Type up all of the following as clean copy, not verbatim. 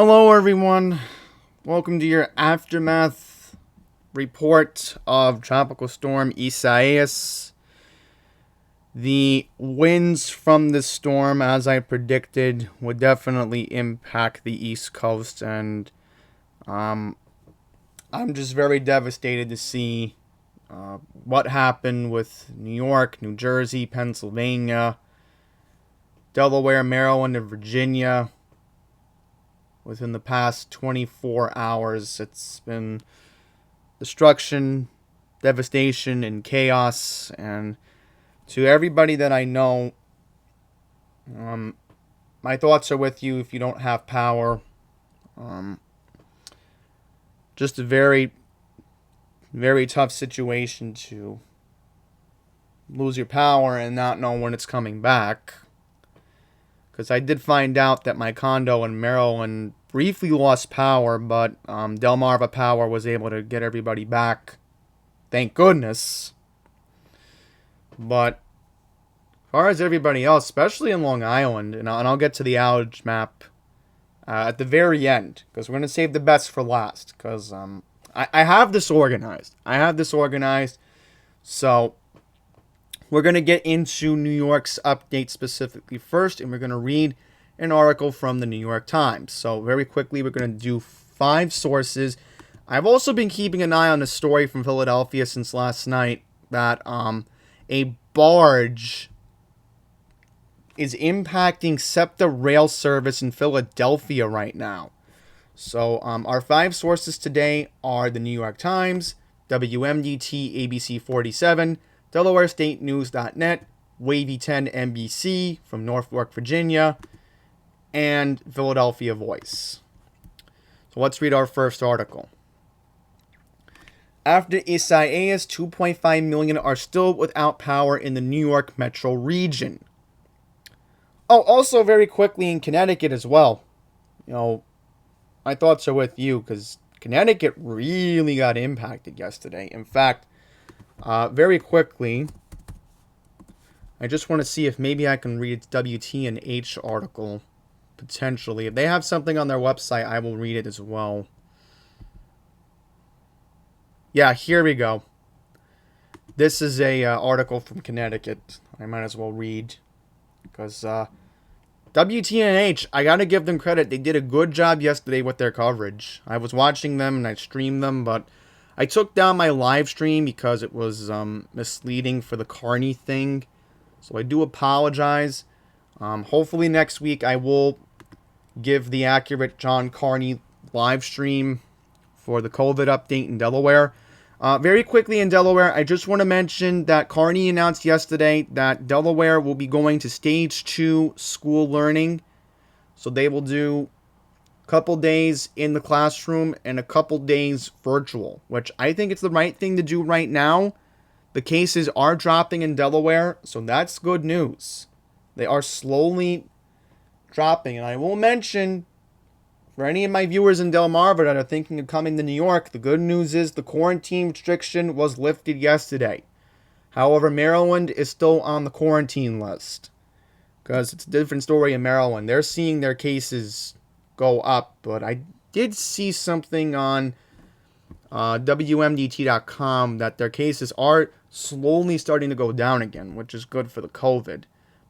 Hello, everyone. Welcome to your aftermath report of Tropical Storm Isaias. The winds from this storm, as I predicted, would definitely impact the East Coast, and I'm just very devastated to see what happened with New York, New Jersey, Pennsylvania, Delaware, Maryland, and Virginia. Within the past 24 hours, it's been destruction, devastation, and chaos. And to everybody that I know, my thoughts are with you if you don't have power. Just a very, very tough situation to lose your power and not know when it's coming back. Because I did find out that my condo in Maryland briefly lost power, but Delmarva Power was able to get everybody back. Thank goodness. But as far as everybody else, especially in Long Island, and I'll get to the outage map at the very end, because we're going to save the best for last, because I have this organized. So we're going to get into New York's update specifically first, and we're going to read an article from the New York Times. So very quickly, we're going to do 5 sources. I've also been keeping an eye on a story from Philadelphia since last night that a barge is impacting SEPTA rail service in Philadelphia right now. So our 5 sources today are the New York Times, WMDT ABC 47, DelawareStateNews.net, Wavy 10 NBC from Norfolk, Virginia, and Philadelphia Voice. So let's read our first article. After Isaias, 2.5 million are still without power in the New York metro region. Oh, also very quickly in Connecticut as well. My thoughts are with you because Connecticut really got impacted yesterday. In fact, very quickly, I just want to see if maybe I can read WTNH article, potentially. If they have something on their website, I will read it as well. Yeah, here we go. This is a article from Connecticut. I might as well read, because WTNH, I gotta give them credit. They did a good job yesterday with their coverage. I was watching them and I streamed them, but I took down my live stream because it was misleading for the Carney thing. So I do apologize. Hopefully next week I will give the accurate John Carney live stream for the COVID update in Delaware. Very quickly in Delaware, I just want to mention that Carney announced yesterday that Delaware will be going to stage 2 school learning. So they will do couple days in the classroom and a couple days virtual, which I think it's the right thing to do right now. The cases are dropping in Delaware, so that's good news. They are slowly dropping, and I will mention, for any of my viewers in Delmarva that are thinking of coming to New York, the good news is the quarantine restriction was lifted yesterday. However, Maryland is still on the quarantine list, because it's a different story in Maryland. They're seeing their cases go up, but I did see something on WMDT.com that their cases are slowly starting to go down again, which is good for the COVID.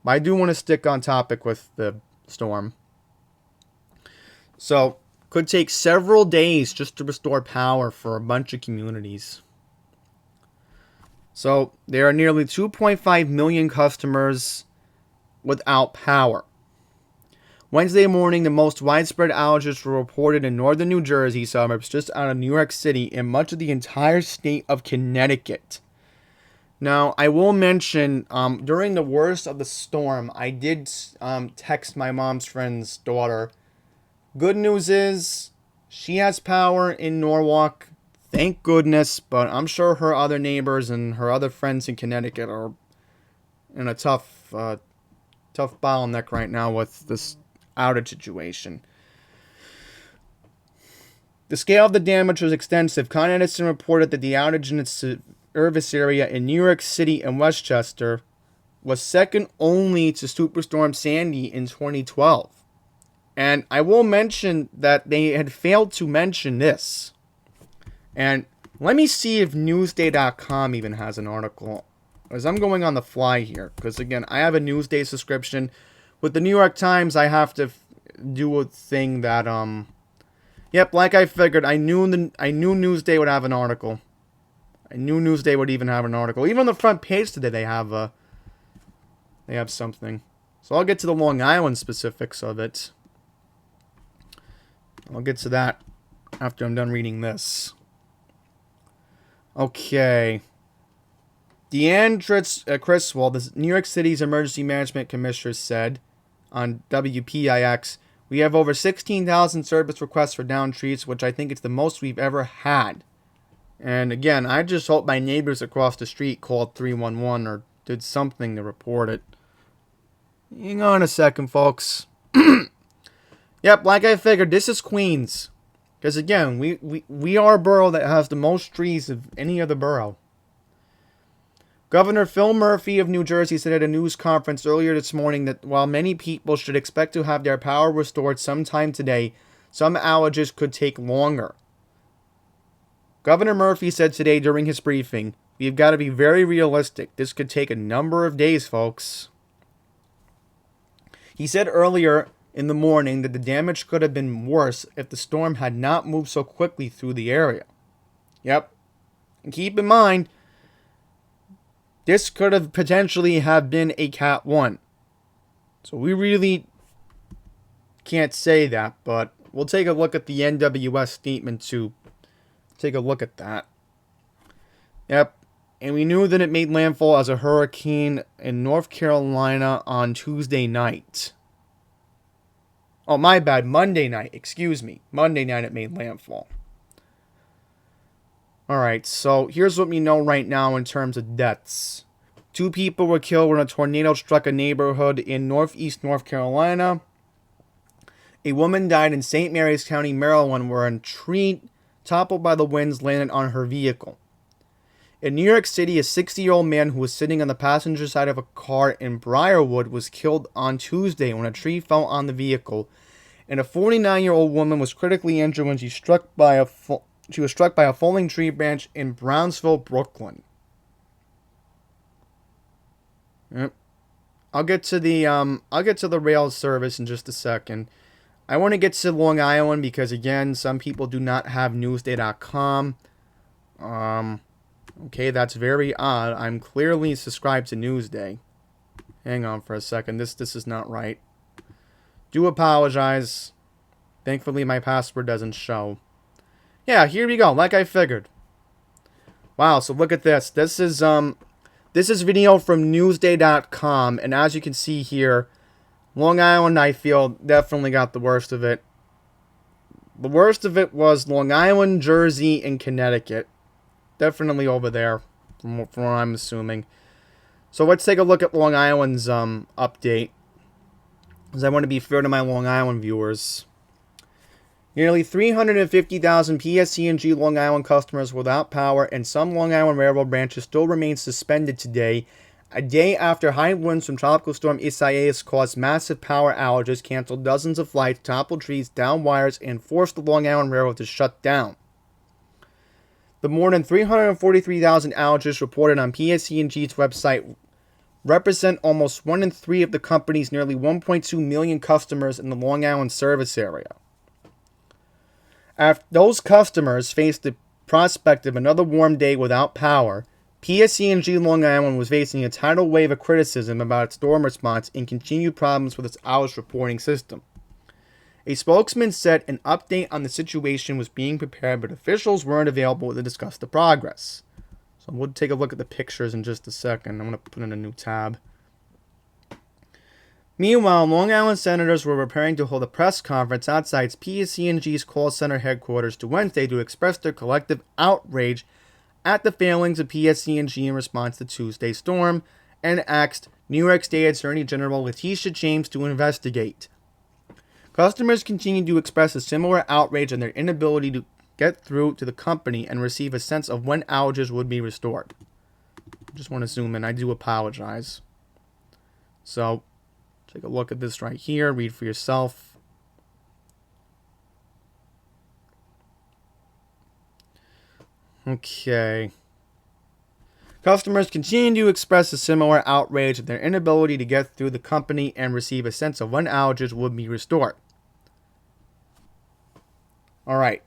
But I do want to stick on topic with the storm. So, could take several days just to restore power for a bunch of communities. So, there are nearly 2.5 million customers without power. Wednesday morning, the most widespread outages were reported in northern New Jersey suburbs just out of New York City and much of the entire state of Connecticut. Now, I will mention, during the worst of the storm, I did text my mom's friend's daughter. Good news is, she has power in Norwalk, thank goodness, but I'm sure her other neighbors and her other friends in Connecticut are in a tough bottleneck right now with this outage situation. The scale of the damage was extensive. Con Edison reported that the outage in its service area in New York City and Westchester was second only to Superstorm Sandy in 2012. And I will mention that they had failed to mention this. And let me see if Newsday.com even has an article. As I'm going on the fly here. Because again, I have a Newsday subscription. With the New York Times, I have to do a thing that, Yep, like I figured, I knew Newsday would have an article. I knew Newsday would even have an article. Even on the front page today, they have something. So I'll get to the Long Island specifics of it. I'll get to that after I'm done reading this. Okay. Deanne Criswell, the New York City's Emergency Management Commissioner, said on WPIX, "We have over 16,000 service requests for downed trees, which I think is the most we've ever had." And again, I just hope my neighbors across the street called 311 or did something to report it. Hang on a second, folks. Yep, like I figured, this is Queens. Because again, we are a borough that has the most trees of any other borough. Governor Phil Murphy of New Jersey said at a news conference earlier this morning that while many people should expect to have their power restored sometime today, some outages could take longer. Governor Murphy said today during his briefing, "We've got to be very realistic. This could take a number of days, folks." He said earlier in the morning that the damage could have been worse if the storm had not moved so quickly through the area. Yep. And keep in mind, this could have potentially have been a Cat 1. So we really can't say that, but we'll take a look at the NWS statement to take a look at that. Yep. And we knew that it made landfall as a hurricane in North Carolina on Tuesday night. Oh, my bad. Monday night. Excuse me. Monday night it made landfall. Alright, so here's what we know right now in terms of deaths. 2 people were killed when a tornado struck a neighborhood in northeast North Carolina. A woman died in St. Mary's County, Maryland, where a tree toppled by the winds landed on her vehicle. In New York City, a 60-year-old man who was sitting on the passenger side of a car in Briarwood was killed on Tuesday when a tree fell on the vehicle, and a 49-year-old woman was critically injured when she was struck by a falling tree branch in Brownsville, Brooklyn. Yep. I'll get to the rail service in just a second. I want to get to Long Island because again, some people do not have Newsday.com. Okay, that's very odd. I'm clearly subscribed to Newsday. Hang on for a second. This is not right. Do apologize. Thankfully, my password doesn't show. Yeah, here we go. Like I figured. Wow, so look at this. This is video from Newsday.com, and as you can see here, Long Island, I feel, definitely got the worst of it. The worst of it was Long Island, Jersey, and Connecticut. Definitely over there, from what I'm assuming. So let's take a look at Long Island's update, because I want to be fair to my Long Island viewers. Nearly 350,000 PSE&G Long Island customers without power, and some Long Island Railroad branches still remain suspended today, a day after high winds from Tropical Storm Isaias caused massive power outages, canceled dozens of flights, toppled trees, downed wires, and forced the Long Island Railroad to shut down. The more than 343,000 outages reported on PSE&G's website represent almost 1 in 3 of the company's nearly 1.2 million customers in the Long Island service area. After those customers faced the prospect of another warm day without power, PSE&G Long Island was facing a tidal wave of criticism about its storm response and continued problems with its outage reporting system. A spokesman said an update on the situation was being prepared, but officials weren't available to discuss the progress. So we'll take a look at the pictures in just a second. I'm going to put in a new tab. Meanwhile, Long Island senators were preparing to hold a press conference outside PSE&G's call center headquarters to Wednesday to express their collective outrage at the failings of PSE&G in response to Tuesday's storm and asked New York State Attorney General Letitia James to investigate. Customers continue to express a similar outrage on their inability to get through to the company and receive a sense of when outages would be restored. Just want to zoom in. I do apologize. So, take a look at this right here. Read for yourself. Okay. Customers continue to express a similar outrage at their inability to get through the company and receive a sense of when outages would be restored. Alright.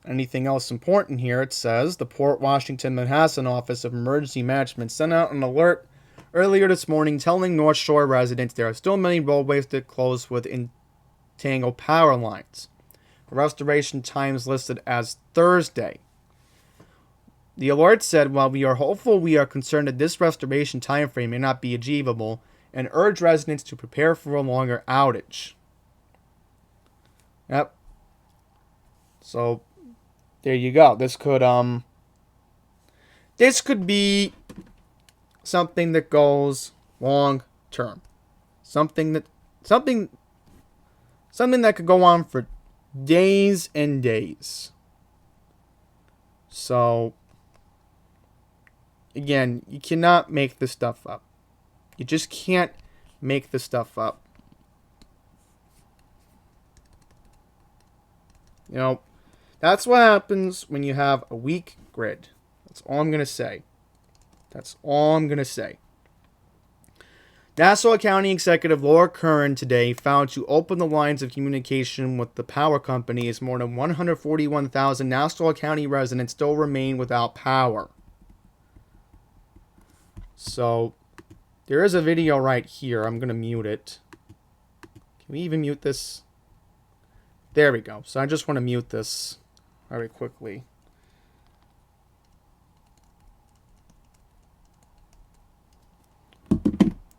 Anything else important here? It says the Port Washington Manhasset Office of Emergency Management sent out an alert earlier this morning telling North Shore residents there are still many roadways that close with entangled power lines. Restoration times listed as Thursday. The alert said, while we are hopeful, we are concerned that this restoration timeframe may not be achievable and urge residents to prepare for a longer outage. Yep. So, there you go. This could be something that goes long term. Something that could go on for days and days. So, again, you cannot make this stuff up. You just can't make this stuff up. You know, that's what happens when you have a weak grid. That's all I'm going to say. That's all I'm going to say. Nassau County Executive Laura Curran today found to open the lines of communication with the power company as more than 141,000 Nassau County residents still remain without power. So, there is a video right here. I'm going to mute it. Can we even mute this? There we go. So I just want to mute this very quickly.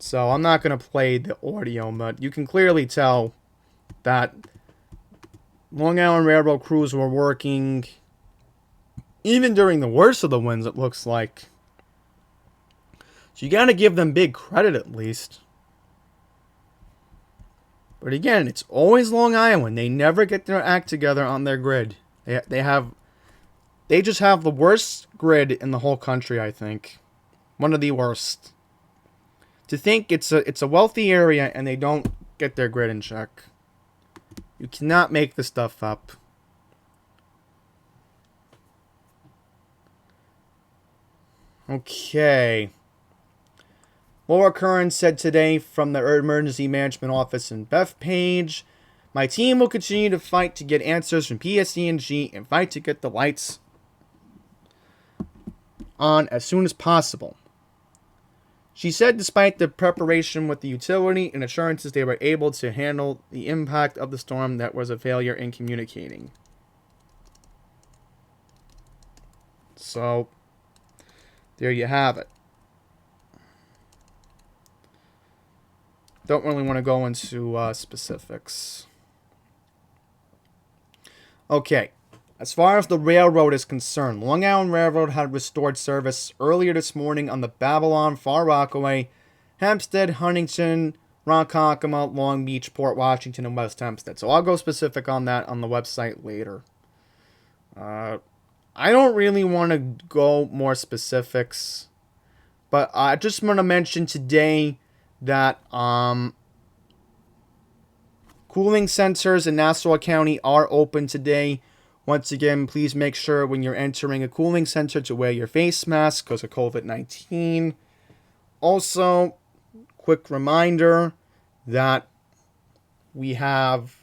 So I'm not going to play the audio, but you can clearly tell that Long Island Railroad crews were working even during the worst of the winds, it looks like. So you got to give them big credit at least. But again, it's always Long Island. They never get their act together on their grid. They just have the worst grid in the whole country, I think. One of the worst. To think it's a wealthy area and they don't get their grid in check. You cannot make this stuff up. Okay. Laura Curran said today from the Emergency Management Office in Bethpage, my team will continue to fight to get answers from PSE&G and fight to get the lights on as soon as possible. She said despite the preparation with the utility and assurances they were able to handle the impact of the storm, that was a failure in communicating. So, there you have it. Don't really want to go into specifics. Okay. As far as the railroad is concerned, Long Island Railroad had restored service earlier this morning on the Babylon, Far Rockaway, Hempstead, Huntington, Ronkonkoma, Long Beach, Port Washington, and West Hempstead. So I'll go specific on that on the website later. I don't really want to go more specifics, but I just want to mention today that cooling centers in Nassau County are open today. Once again, please make sure when you're entering a cooling center to wear your face mask because of COVID-19. Also, quick reminder that we have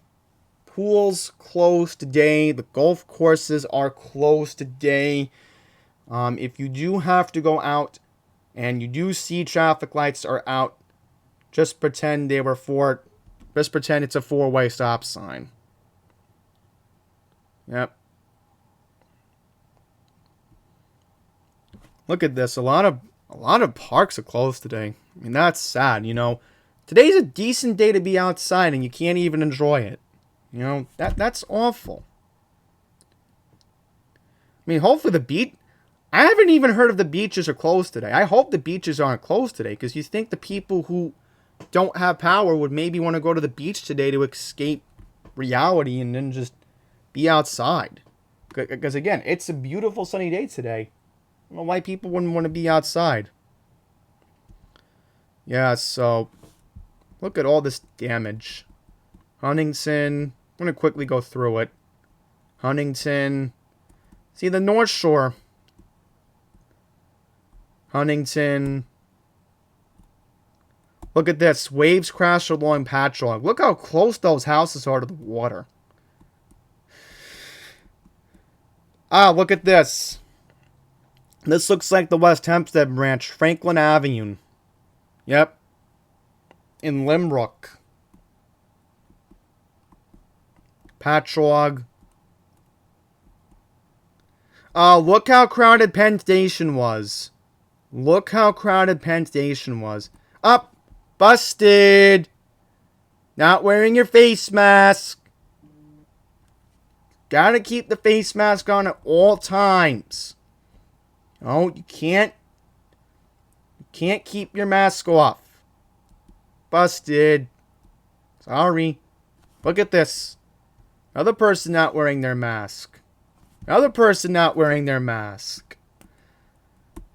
pools closed today. The golf courses are closed today. If you do have to go out and you do see traffic lights are out, just pretend just pretend it's a four-way stop sign. Yep. Look at this. A lot of parks are closed today. I mean, that's sad, you know. Today's a decent day to be outside and you can't even enjoy it. You know, that's awful. I mean, hopefully the beach... I haven't even heard if the beaches are closed today. I hope the beaches aren't closed today because you think the people who don't have power would maybe want to go to the beach today to escape reality and then just be outside. Because again, it's a beautiful sunny day today. I don't know why people wouldn't want to be outside. Yeah, so look at all this damage. Huntington, I'm going to quickly go through it. Huntington, See the North Shore. Huntington. Look at this. Waves crash along Patchogue. Look how close those houses are to the water. Ah, look at this. This looks like the West Hempstead branch. Franklin Avenue. Yep. In Limbrook. Patchogue. Look how crowded Penn Station was. Look how crowded Penn Station was. Up. Busted. Not wearing your face mask. Gotta keep the face mask on at all times. Oh, you can't keep your mask off. Busted. Sorry. Look at this. Another person not wearing their mask. Another person not wearing their mask.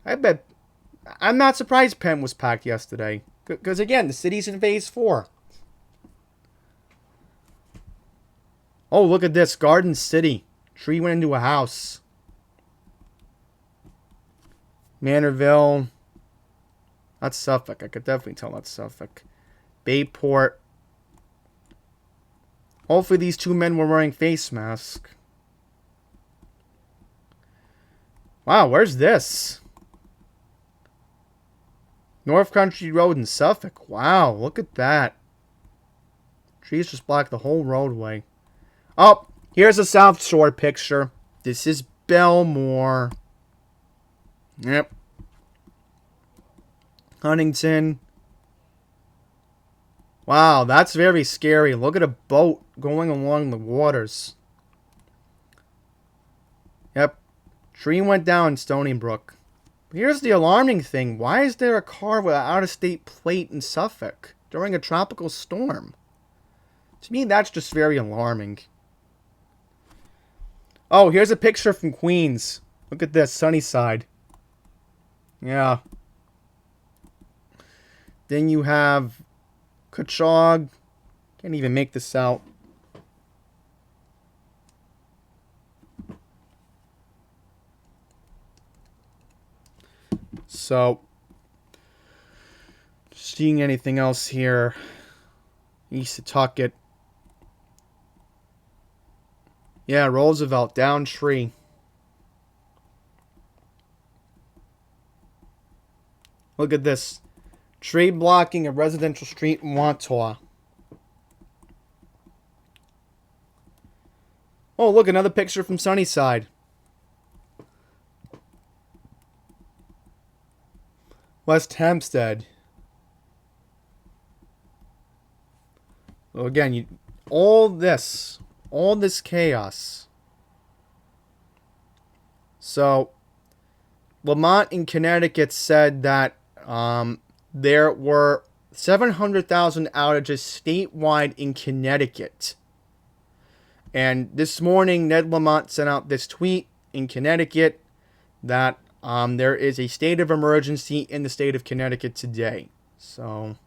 I'm not surprised Penn was packed yesterday. Because again, the city's in phase 4. Oh, look at this. Garden City. Tree went into a house. Manorville. That's Suffolk. I could definitely tell that's Suffolk. Bayport. Hopefully these two men were wearing face masks. Wow, where's this? North Country Road in Suffolk. Wow, look at that. Trees just block the whole roadway. Oh, here's a South Shore picture. This is Belmore. Yep. Huntington. Wow, that's very scary. Look at a boat going along the waters. Yep. Tree went down in Stony Brook. Here's the alarming thing. Why is there a car with an out-of-state plate in Suffolk during a tropical storm? To me, that's just very alarming. Oh, here's a picture from Queens. Look at this, Sunnyside. Yeah. Then you have Kachog. Can't even make this out. So, seeing anything else here? East of Tucket. Yeah, Roosevelt, down tree. Look at this. Tree blocking a residential street in Wantaw. Oh, look, another picture from Sunnyside. West Hempstead. So again, all this chaos. So, Lamont in Connecticut said that there were 700,000 outages statewide in Connecticut. And this morning, Ned Lamont sent out this tweet in Connecticut that there is a state of emergency in the state of Connecticut today. So,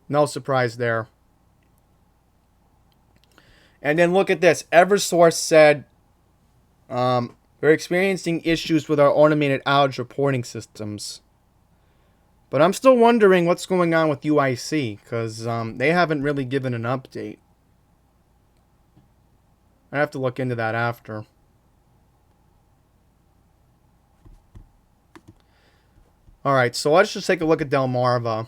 no surprise there. And then look at this. Eversource said we're experiencing issues with our automated outage reporting systems. But I'm still wondering what's going on with UIC, because they haven't really given an update. I have to look into that after. Alright, so let's just take a look at Delmarva.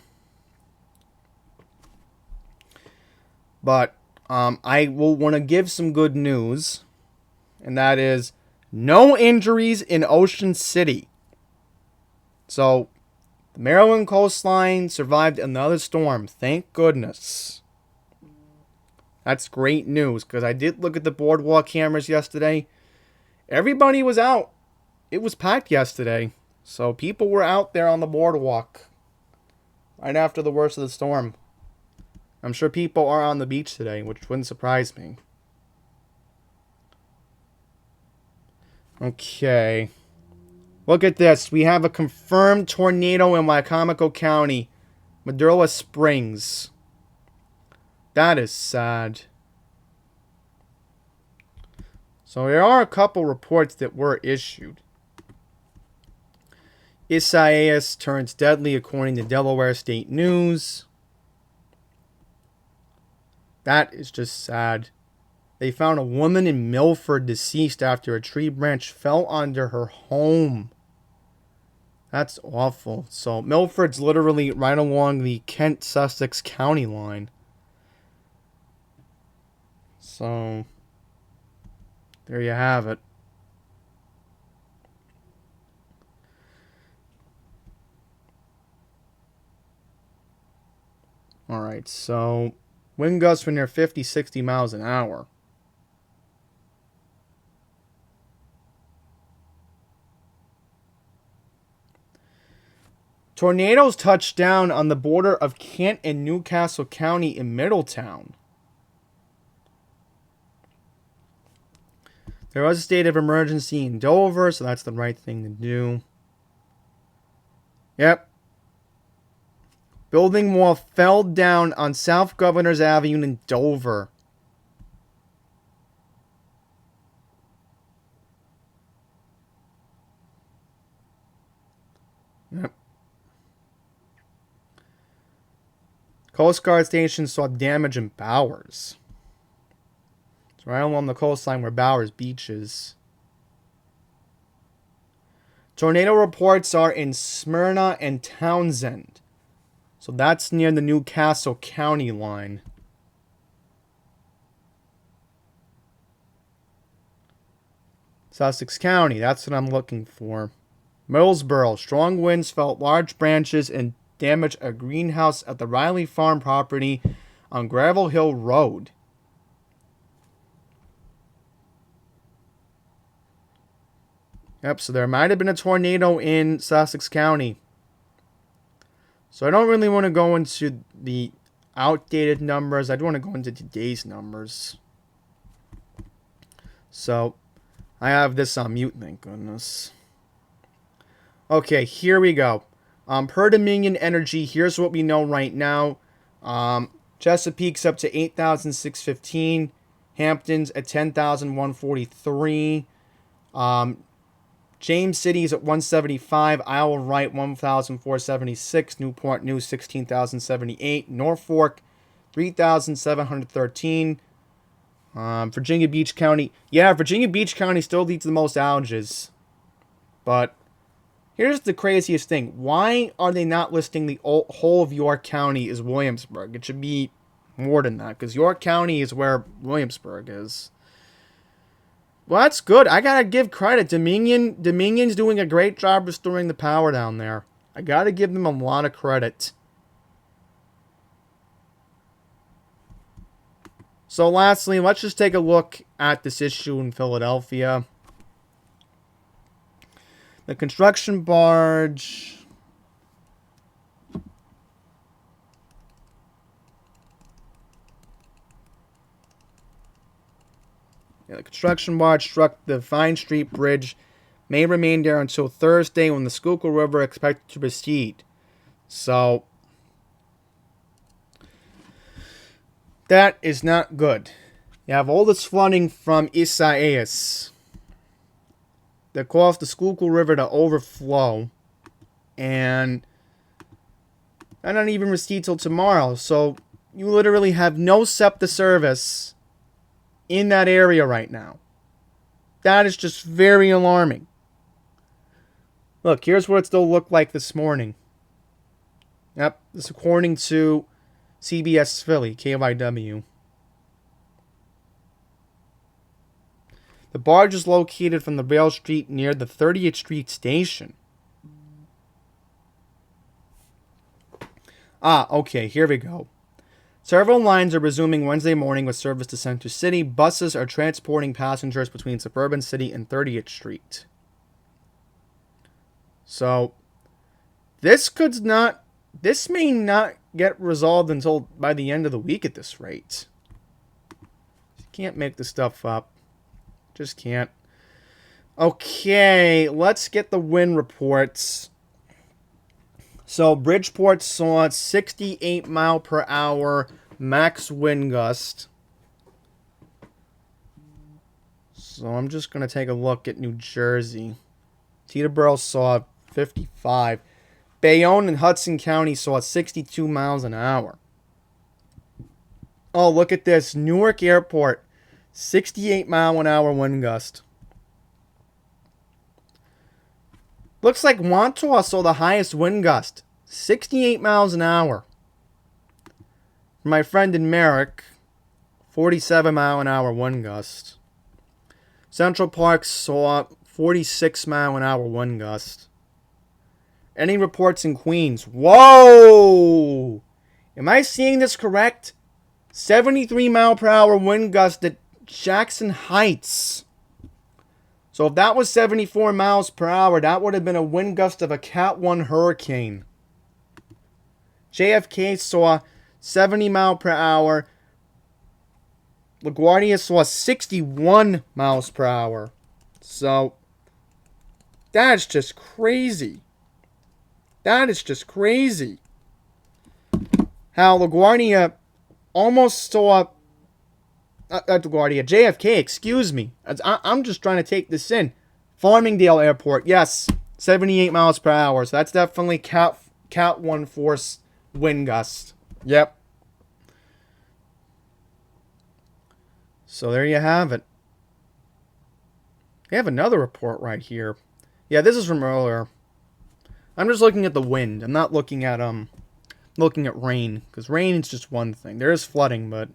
But I will want to give some good news. And that is no injuries in Ocean City. So, the Maryland coastline survived another storm. Thank goodness. That's great news, because I did look at the boardwalk cameras yesterday. Everybody was out. It was packed yesterday. So people were out there on the boardwalk right after the worst of the storm. I'm sure people are on the beach today, which wouldn't surprise me. Okay. Look at this. We have a confirmed tornado in Wicomico County, Maduro Springs. That is sad. So there are a couple reports that were issued. Isaias turns deadly according to Delaware State News. That is just sad. They found a woman in Milford deceased after a tree branch fell onto her home. That's awful. So Milford's literally right along the Kent-Sussex county line. So there you have it. Alright, so wind gusts were near 50, 60 miles an hour. Tornadoes touched down on the border of Kent and Newcastle County in Middletown. There was a state of emergency in Dover, so that's the right thing to do. Yep. Building wall fell down on South Governors Avenue in Dover. Yep. Coast Guard station saw damage in Bowers. It's right along the coastline where Bowers Beach is. Tornado reports are in Smyrna and Townsend. So that's near the Newcastle County line. Sussex County, that's what I'm looking for. Millsboro, strong winds felt large branches and damaged a greenhouse at the Riley Farm property on Gravel Hill Road. Yep, so there might have been a tornado in Sussex County. So I don't really want to go into the outdated numbers. I do want to go into today's numbers. So I have this on mute, thank goodness. Okay, here we go. Per Dominion Energy, here's what we know right now. Chesapeake's up to 8,615. Hampton's at 10,143. James City's at 175. Isle of Wight 1,476. Newport News 16,078. Norfolk 3,713. Virginia Beach County. Yeah, Virginia Beach County still leads the most outages. But here's the craziest thing. Why are they not listing the whole of York County as Williamsburg? It should be more than that, because York County is where Williamsburg is. Well, that's good. I gotta give credit. Dominion's doing a great job restoring the power down there. I gotta give them a lot of credit. So lastly, let's just take a look at this issue in Philadelphia. The construction barge. The construction barge struck the Vine Street Bridge. May remain there until Thursday when the Schuylkill River is expected to recede. So that is not good. You have all this flooding from Isaias that caused the Schuylkill River to overflow, and not even recede till tomorrow. So you literally have no SEPTA service in that area right now. That is just very alarming. Look, here's what it still looked like this morning. Yep, this is according to CBS Philly, KYW. The barge is located from the rail street near the 30th Street station. Okay, here we go. Several lines are resuming Wednesday morning with service to Center City. Buses are transporting passengers between Suburban City and 30th Street. So, this may not get resolved until by the end of the week at this rate. You can't make this stuff up. Just can't. Okay, let's get the wind reports. So Bridgeport saw 68 mile per hour max wind gust. So I'm just going to take a look at New Jersey. Teterboro saw 55. Bayonne and Hudson County saw 62 miles an hour. Oh, look at this. Newark Airport, 68 mile an hour wind gust. Looks like Wantaw saw the highest wind gust, 68 miles an hour. My friend in Merrick, 47 mile an hour wind gust. Central Park saw 46 mile an hour wind gust. Any reports in Queens? Whoa! Am I seeing this correct? 73 mile per hour wind gust at Jackson Heights. So if that was 74 miles per hour, that would have been a wind gust of a Cat 1 hurricane. JFK saw 70 mile per hour. LaGuardia saw 61 miles per hour. So that's just crazy. That is just crazy. How LaGuardia almost saw... LaGuardia, JFK, excuse me. I'm just trying to take this in. Farmingdale Airport, yes, 78 miles per hour. So that's definitely Cat 1 force wind gust. Yep. So there you have it. They have another report right here. Yeah, this is from earlier. I'm just looking at the wind. I'm not looking at rain, because rain is just one thing. There is flooding, but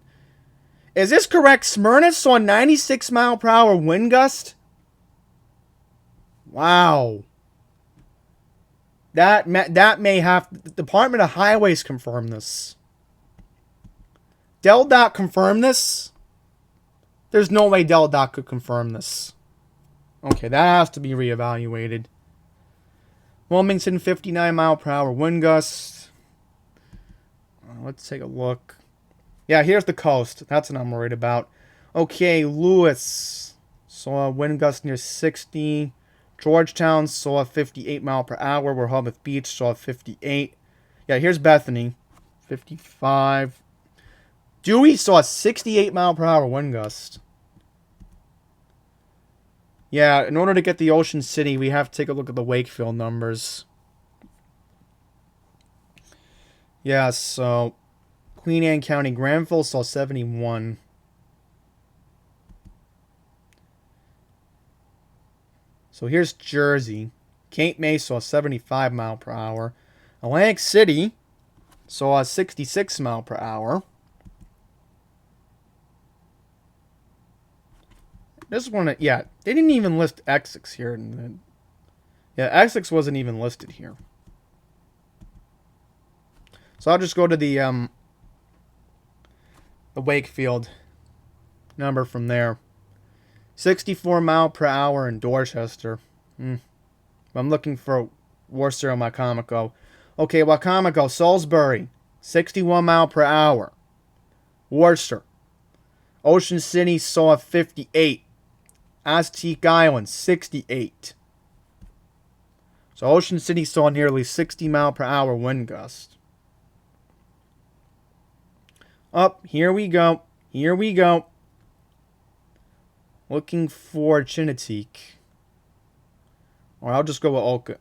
is this correct? Smyrna saw 96 mile per hour wind gust. Wow. That may have the Department of Highways confirm this. DelDOT confirm this? There's no way DelDOT could confirm this. Okay, that has to be reevaluated. Wilmington, 59 mile per hour wind gust. Let's take a look. Yeah, here's the coast. That's what I'm worried about. Okay, Lewis saw a wind gust near 60. Georgetown saw 58 mile per hour. Rehoboth Beach saw 58. Yeah, here's Bethany, 55. Dewey saw 68 mile per hour wind gust. Yeah, in order to get the Ocean City, we have to take a look at the Wakefield numbers. Yeah, so Queen Anne County, Granville saw 71. So here's Jersey. Cape May saw 75 mile per hour. Atlantic City saw 66 mile per hour. This one, yeah, they didn't even list Essex here. Yeah, Essex wasn't even listed here. So I'll just go to the Wakefield number from there. 64 mile per hour in Dorchester. I'm looking for Worcester and Wycomico. Okay, Wycomico, Salisbury, 61 mile per hour. Worcester. Ocean City saw 58. Aztec Island, 68. So Ocean City saw nearly 60 mile per hour wind gust. Up, here we go. Here we go. Looking for Chinneteague. Or I'll just go with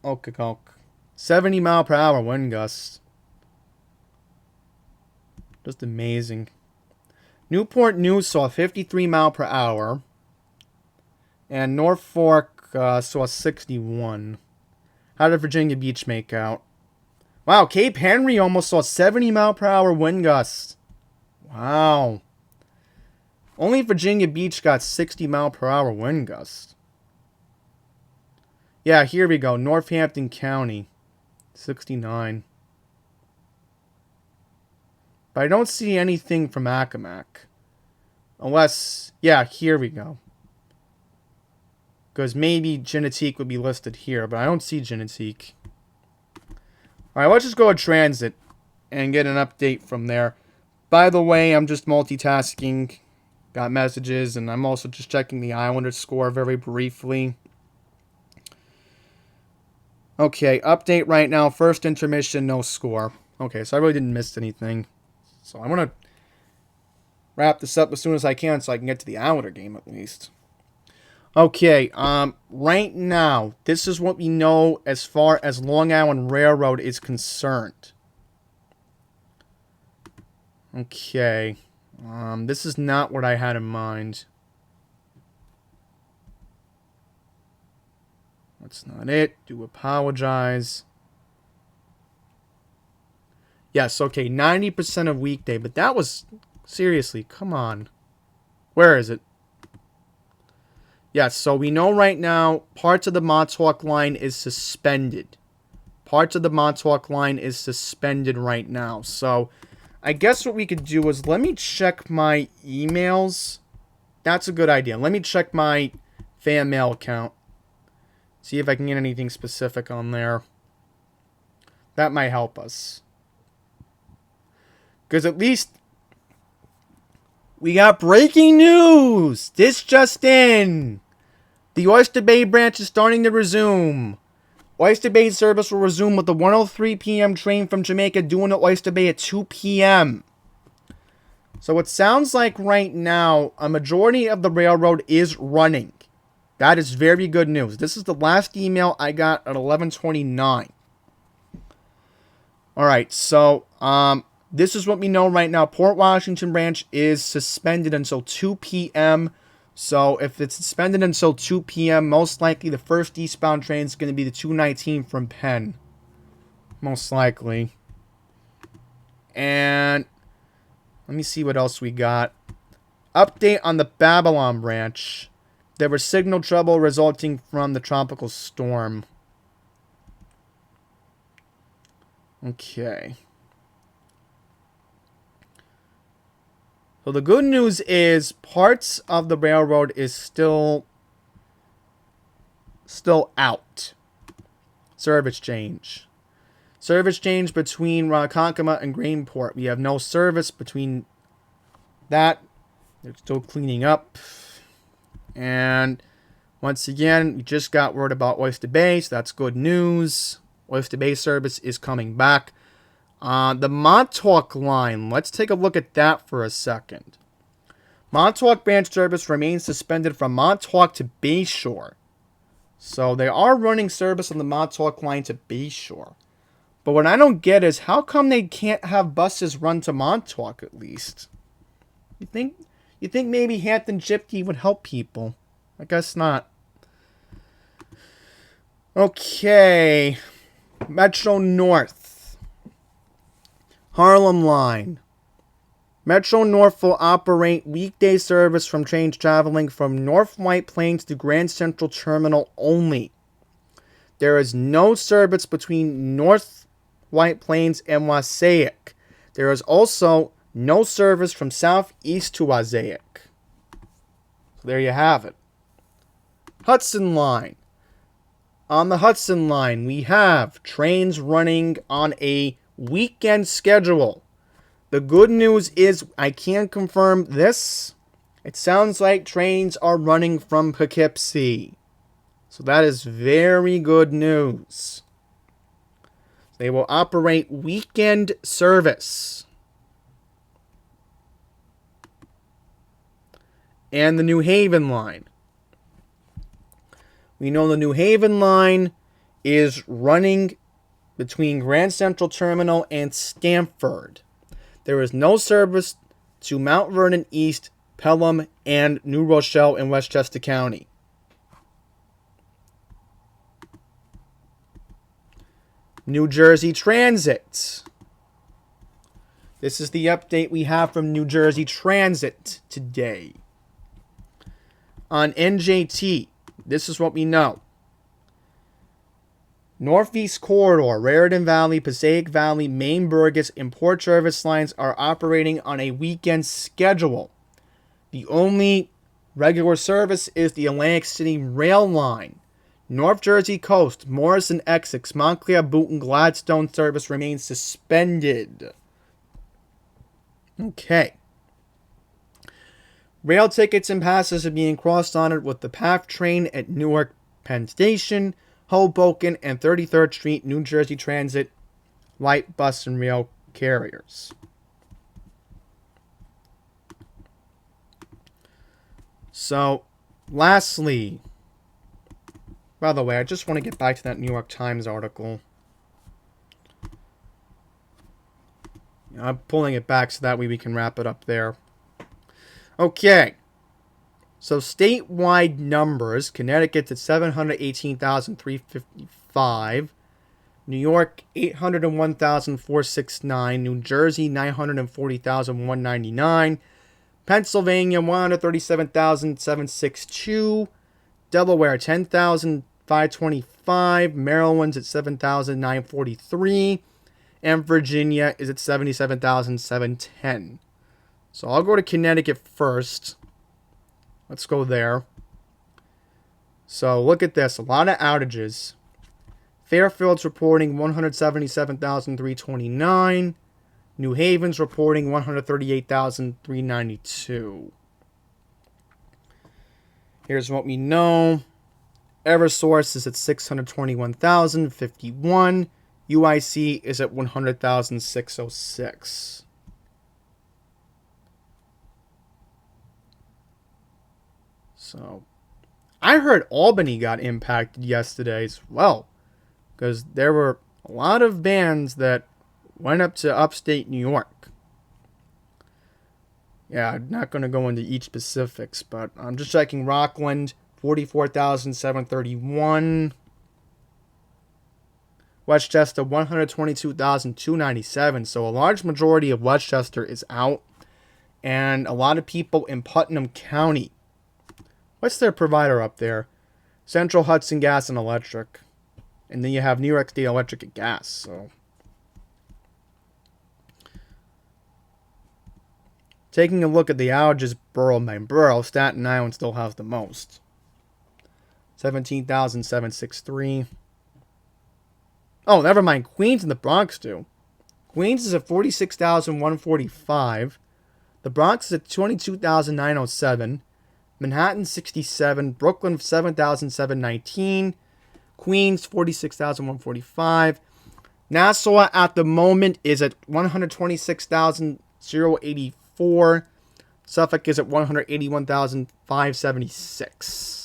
Ocracoke. 70 mile per hour wind gust. Just amazing. Newport News saw 53 mile per hour. And Norfolk saw 61. How did Virginia Beach make out? Wow, Cape Henry almost saw 70 mile per hour wind gusts. Wow. Only Virginia Beach got 60 mile per hour wind gusts. Yeah, here we go. Northampton County, 69. But I don't see anything from Accomack. Unless, yeah, here we go. Because maybe Chinneteague would be listed here, but I don't see Chinneteague. Alright, let's just go to Transit and get an update from there. By the way, I'm just multitasking. Got messages, and I'm also just checking the Islanders score very briefly. Okay, update right now. First intermission, no score. Okay, so I really didn't miss anything. So I'm going to wrap this up as soon as I can so I can get to the Islander game at least. Okay, right now, this is what we know as far as Long Island Railroad is concerned. Okay, this is not what I had in mind. That's not it. Do apologize. Yes, okay, 90% of weekday, but that was, seriously, come on. Where is it? Yes, so we know right now parts of the Montauk line is suspended. Parts of the Montauk line is suspended right now. So I guess what we could do is let me check my emails. That's a good idea. Let me check my fan mail account. See if I can get anything specific on there. That might help us. Because at least we got breaking news! This just in! The Oyster Bay branch is starting to resume. Oyster Bay service will resume with the 1:03 p.m. train from Jamaica due into Oyster Bay at 2 p.m. So it sounds like right now a majority of the railroad is running. That is very good news. This is the last email I got at 11:29. Alright, so this is what we know right now. Port Washington branch is suspended until 2 p.m. So if it's suspended until 2 p.m., most likely the first eastbound train is going to be the 219 from Penn. Most likely. And let me see what else we got. Update on the Babylon branch. There was signal trouble resulting from the tropical storm. Okay. So the good news is parts of the railroad is still out. Service change. Service change between Ronkonkoma and Greenport. We have no service between that. They're still cleaning up. And once again, we just got word about Oyster Bay, so that's good news. Oyster Bay service is coming back. The Montauk line, let's take a look at that for a second. Montauk branch service remains suspended from Montauk to Bayshore. So they are running service on the Montauk line to Bayshore. But what I don't get is how come they can't have buses run to Montauk at least? You think maybe Hampton Gypsy would help people? I guess not. Okay. Metro North. Harlem Line. Metro North will operate weekday service from trains traveling from North White Plains to Grand Central Terminal only. There is no service between North White Plains and Wassaic. There is also no service from southeast to Wassaic. So there you have it. Hudson Line. On the Hudson Line, we have trains running on a weekend schedule. The good news is I can confirm this. It sounds like trains are running from Poughkeepsie. So that is very good news. They will operate weekend service. And the New Haven line. We know the New Haven line is running between Grand Central Terminal and Stamford. There is no service to Mount Vernon East, Pelham, and New Rochelle in Westchester County. New Jersey Transit. This is the update we have from New Jersey Transit today. On NJT, this is what we know. Northeast Corridor, Raritan Valley, Passaic Valley, Maine Burgess, and Port Jervis lines are operating on a weekend schedule. The only regular service is the Atlantic City Rail Line. North Jersey Coast, Morrison Essex, Montclair, Boonton, Gladstone service remains suspended. Okay. Rail tickets and passes are being cross-honored with the PATH train at Newark Penn Station, Hoboken, and 33rd Street, New Jersey Transit, light bus and rail carriers. So, Lastly, by the way, I just want to get back to that New York Times article. I'm pulling it back so that way we can wrap it up there. Okay. So statewide numbers, Connecticut's at 718,355. New York, 801,469. New Jersey, 940,199. Pennsylvania, 137,762. Delaware, 10,525. Maryland's at 7,943. And Virginia is at 77,710. So I'll go to Connecticut first. Let's go there. So look at this. A lot of outages. Fairfield's reporting 177,329. New Haven's reporting 138,392. Here's what we know. Eversource is at 621,051. UIC is at 100,606. So, I heard Albany got impacted yesterday as well, because there were a lot of bands that went up to upstate New York. Yeah, I'm not going to go into each specifics, but I'm just checking Rockland, 44,731. Westchester, 122,297. So a large majority of Westchester is out. And a lot of people in Putnam County. What's their provider up there? Central Hudson Gas and Electric. And then you have New York State Electric and Gas. So taking a look at the outages borough by borough, Staten Island still has the most. 17,763. Oh, never mind. Queens and the Bronx do. Queens is at 46,145. The Bronx is at 22,907. Manhattan 67. Brooklyn 7,719. Queens 46,145. Nassau at the moment is at 126,084. Suffolk is at 181,576.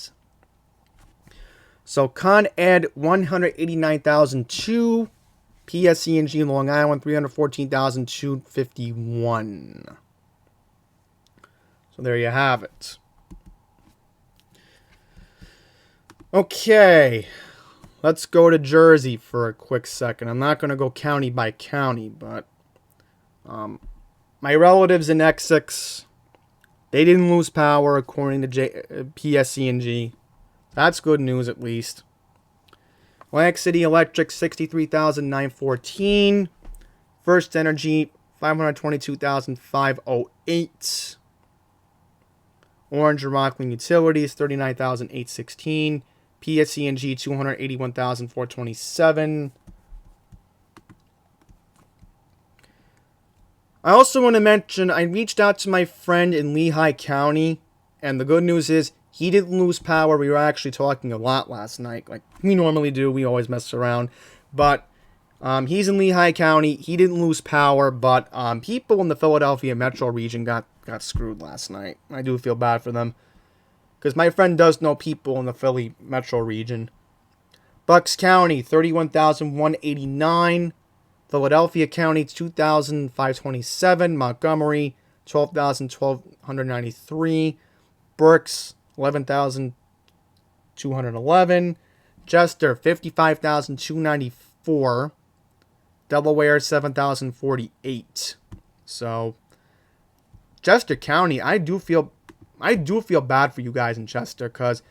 So Con Ed 189,002. PSE&G Long Island 314,251. So there you have it. Okay, let's go to Jersey for a quick second. I'm not going to go county by county, but my relatives in Essex, they didn't lose power according to PSE&G. That's good news, at least. Atlantic City Electric, 63,914. First Energy, 522,508. Orange and Rockland Utilities, 39,816. PSE&G, 281,427. I also want to mention, I reached out to my friend in Lehigh County, and the good news is, he didn't lose power. We were actually talking a lot last night, like we normally do. We always mess around. But he's in Lehigh County. He didn't lose power, but people in the Philadelphia metro region got screwed last night. I do feel bad for them, because my friend does know people in the Philly metro region. Bucks County, 31,189. Philadelphia County, 2,527. Montgomery, 12,193. Berks, 11,211. Chester, 55,294. Delaware, 7,048. So, Chester County, I do feel bad for you guys in Chester, because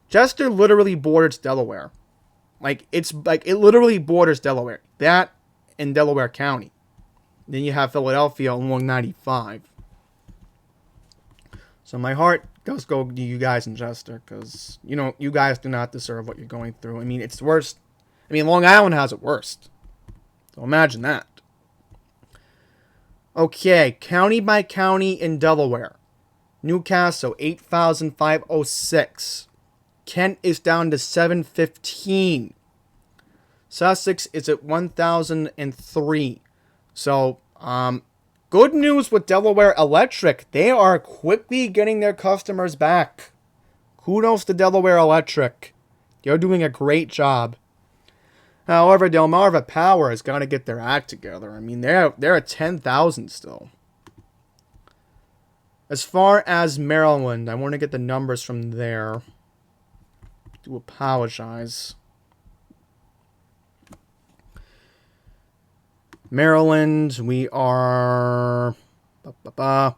Chester literally borders Delaware. It literally borders Delaware. That and Delaware County. Then you have Philadelphia along 95. So my heart does go to you guys in Chester, because, you guys do not deserve what you're going through. I mean, it's worse. I mean, Long Island has it worst. So imagine that. Okay, county by county in Delaware. Newcastle, 8,506. Kent is down to 715. Sussex is at 1,003. So, good news with Delaware Electric. They are quickly getting their customers back. Kudos to Delaware Electric. They're doing a great job. However, Delmarva Power has got to get their act together. I mean, they're at 10,000 still. As far as Maryland, I want to get the numbers from there. Do apologize. Maryland, we are... I'll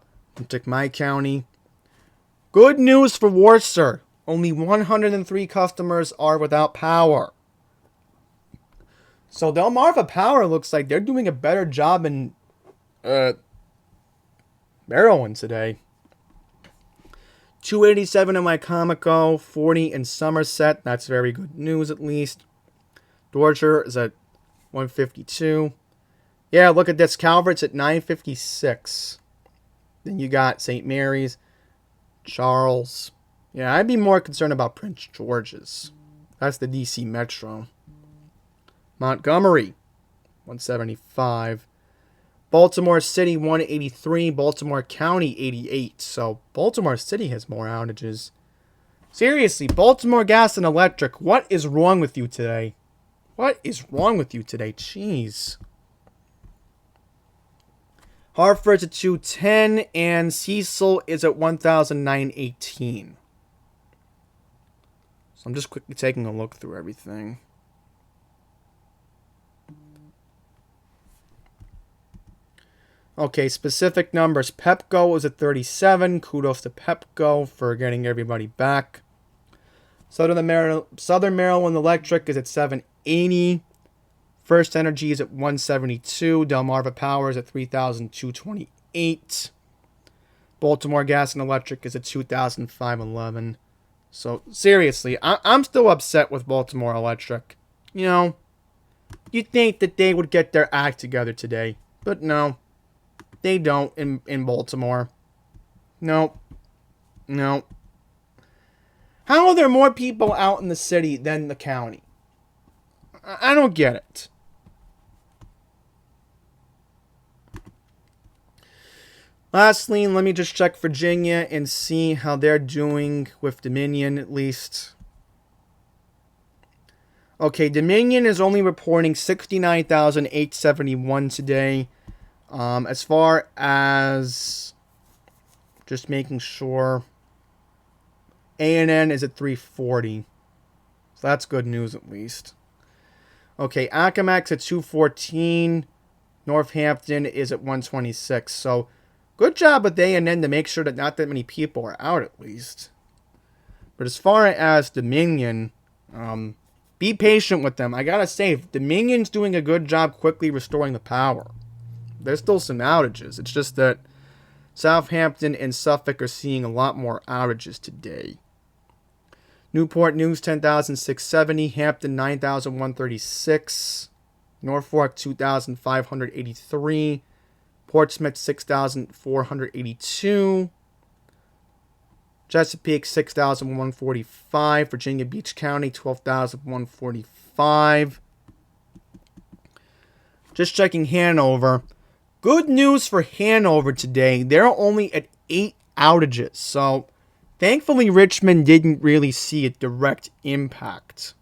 take my county. Good news for Worcester. Only 103 customers are without power. So Delmarva Power looks like they're doing a better job in Maryland today. 287 in Wycomico, 40 in Somerset. That's very good news, at least. Dorcher is at 152. Yeah, look at this. Calvert's at 956. Then you got St. Mary's, Charles. Yeah, I'd be more concerned about Prince George's. That's the DC Metro. Montgomery, 175. Baltimore City, 183. Baltimore County, 88. So, Baltimore City has more outages. Seriously, Baltimore Gas and Electric, what is wrong with you today? What is wrong with you today? Jeez. Hartford's at 210, and Cecil is at 1,918. So, I'm just quickly taking a look through everything. Okay, specific numbers. Pepco is at 37. Kudos to Pepco for getting everybody back. Southern Maryland Electric is at 780. First Energy is at 172. Delmarva Power is at 3,228. Baltimore Gas and Electric is at 2,511. So, seriously, I'm still upset with Baltimore Electric. You know, you'd think that they would get their act together today. But no. They don't in Baltimore. No. No. How are there more people out in the city than the county? I don't get it. Lastly, let me just check Virginia and see how they're doing with Dominion, at least. Okay, Dominion is only reporting 69,871 today. As far as just making sure, A&N is at 340. So that's good news at least. Okay, Accomack's at 214. Northampton is at 126. So good job with A&N to make sure that not that many people are out at least. But as far as Dominion, be patient with them. I gotta say, Dominion's doing a good job quickly restoring the power. There's still some outages. It's just that Southampton and Suffolk are seeing a lot more outages today. Newport News, 10,670. Hampton, 9,136. Norfolk, 2,583. Portsmouth, 6,482. Chesapeake, 6,145. Virginia Beach County, 12,145. Just checking Hanover. Good news for Hanover today. They're only at 8 outages. So, thankfully, Richmond didn't really see a direct impact.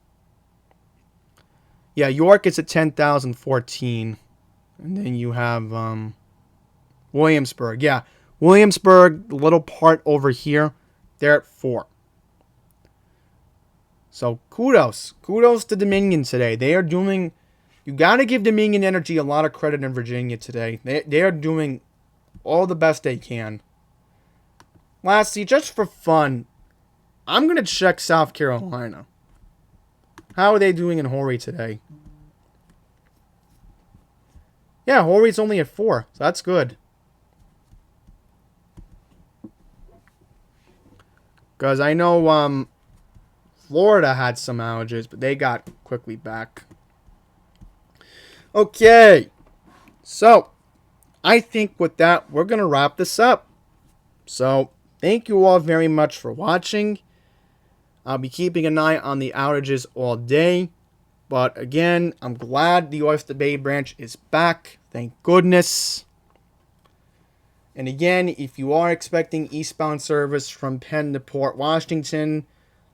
Yeah, York is at 10,014. And then you have Williamsburg. Yeah, Williamsburg, little part over here, they're at 4. So, kudos. Kudos to Dominion today. They are doing... You got to give Dominion Energy a lot of credit in Virginia today. They are doing all the best they can. Lastly, just for fun, I'm going to check South Carolina. How are they doing in Horry today? Yeah, Horry's only at 4, so that's good. Because I know Florida had some outages, but they got quickly back. Okay, so I think with that, we're going to wrap this up. So, thank you all very much for watching. I'll be keeping an eye on the outages all day. But again, I'm glad the Oyster Bay branch is back. Thank goodness. And again, if you are expecting eastbound service from Penn to Port Washington,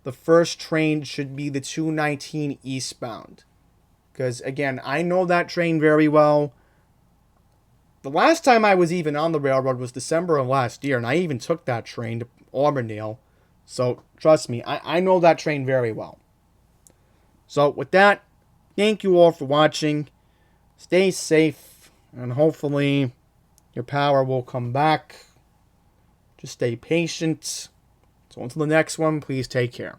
the first train should be the 219 eastbound. Because again, I know that train very well. The last time I was even on the railroad was December of last year, and I even took that train to Auburndale. So trust me, I know that train very well. So with that, thank you all for watching. Stay safe, and hopefully your power will come back. Just stay patient. So until the next one, please take care.